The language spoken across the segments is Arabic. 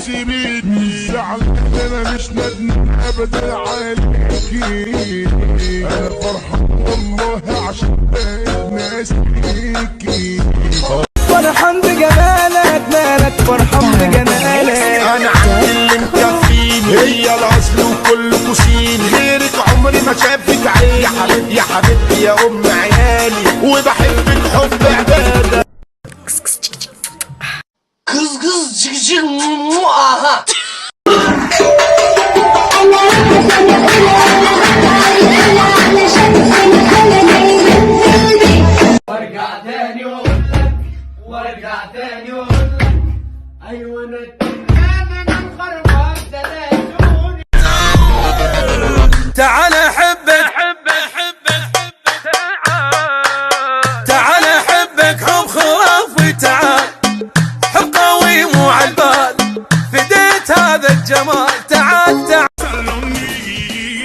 سيبيني زعل انا مش ندمان ابدا عليكي، انا فرحان والله عشان ناس فيكي. فرحان بجمالك مالك فرحان بجمالك، انا عندي اللي مكفيني هي الاصل وكلكوا سين، غيرك عمري ما شافك عيني يا حبيبتي يا حبيبتي يا ام عيالي، وبحبك حب عباده. kız kız cık cık mu aha. وارجع تاني واقول لك وارجع تاني واقول لك ايوه انا انا مخربط دلالوني. تعال احبك تعال احبك حب خرافي، تعال حب قوي مو عالبال، فديت هذا الجمال، تعال تعال.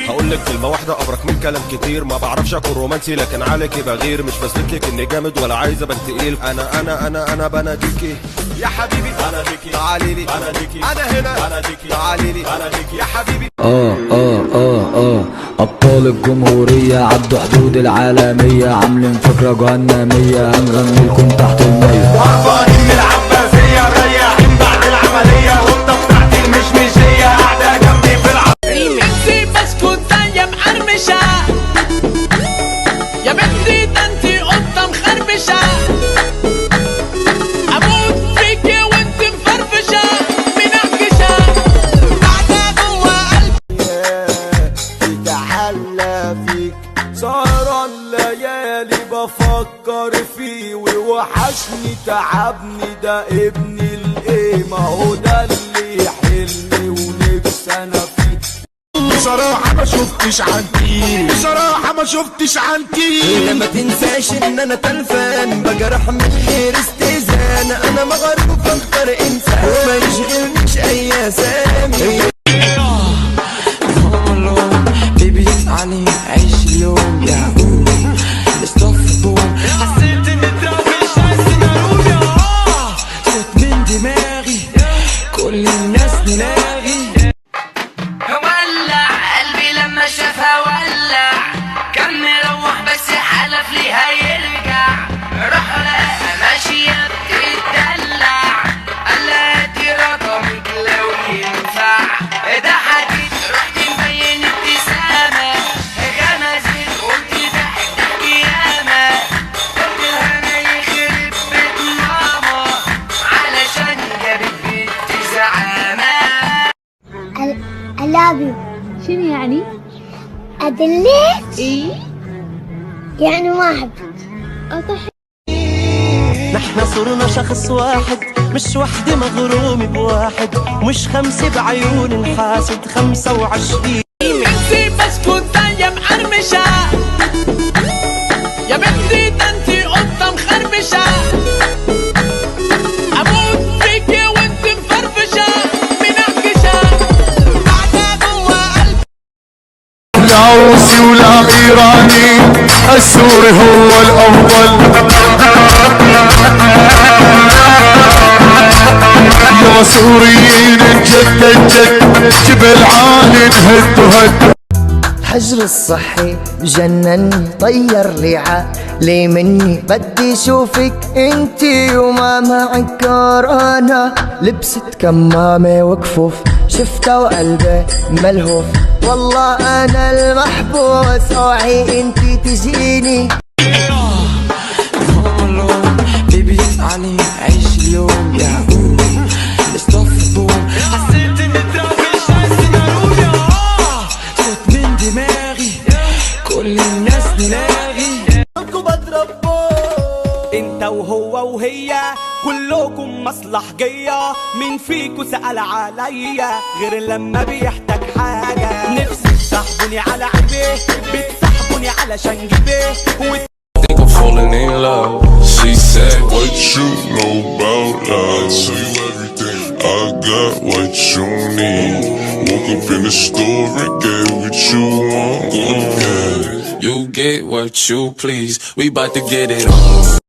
هقول لك كلمة واحدة أبرك من كلام كتير، ما بعرفش أكون رومانسي لكن عليكي بغير، مش بثبت لك إني جامد ولا عايز أبان تقيل، أنا بناديكي يا حبيبي، بناديكي تعالي لي، بناديكي أنا هنا، بناديكي تعالي لي، بناديكي يا حبيبي. أبطال الجمهورية عدوا حدود العالمية، عاملين فكرة جهنمية، هنغني لكم تحت المية. هربانين من العباسية رياحين بعد العملية، والطة بتاعتي المشمشية قاعدة جنبي في انتي بسكوت زي مقرمشة يا بنتي، ده انتي قطة مخربشة، اموت فيكي وانتي مفرفشة منعكشة قاعدة جوا قلبي. تحلى فيك سهران ليالي بفكر فيه، ووحشني تعبني ده ابني الايه، ما هو ده اللي حلمي ونفسي انا فيه. بصراحة ما شفتش عنكي، بصراحة ما شفتش عنكي. ما تنساش ان انا تلفان بجرح من غير استئذان، انا مغرب فاختار انسان ما يشغلنيش اي اسامي. بيبي علي عيش اليوم يا قومي استفضون، حسيت اني اتراويش عالسيناريو، صوت من دماغي كل الناس نلاغي. ولع قلبي لما شافها ولع، كان مروح بس حلف لي هيرجع، راح لقاها ماشية بتتدلع، قال لها ادي رقمك لو ينفع، ضحكت رحت مبين ابتسامة، غمزت قلت ضحك ياما، قلت لها انا يخرب بيت ماما علشان جابت بنت زعامة. I love you. شنو يعني؟ أدليت؟ ايه؟ يعني ما أحبك. نحنا صرنا شخص واحد، مش وحدة مغرومة بواحد، مش 5 بعيون الحاسد 25. انتي بسكوت زي مقرمشة يا بنتي، ده انتي قطة مخربشة، اموت فيكي وانتي مفرفشة منعكشة قاعدة جوا قلبي. لا روسي ولا ايراني، السوري هو الافضل. يا سوريين الجد جبل عالي نهد وهد. الحجر الصحي جنني طير لي عقلي مني، بدي شوفك انتي وما معك كورونا، لبست كمامة وكفوف شفتها وقلبي ملهوف، والله انا المحبوس اوعي انتي تجيني. بيبي علي عيش اليوم يا قومي استفضون، حسيت اني اتراويش عالسيناريو، صوت من دماغي كل الناس نلاغي. انت وهو وهي كلكم مصلحجية، مين فيكو سأل عليا غير لما بيحتاج حاجة، نفسي تسحبوني على عيبي بتسحبوني علشان جيبي. Think I'm falling in love. She said, what you know about love? I tell you everything. I got what you need. Woke up in the store and get what you want. Yeah. You get what you please. We bout to get it on.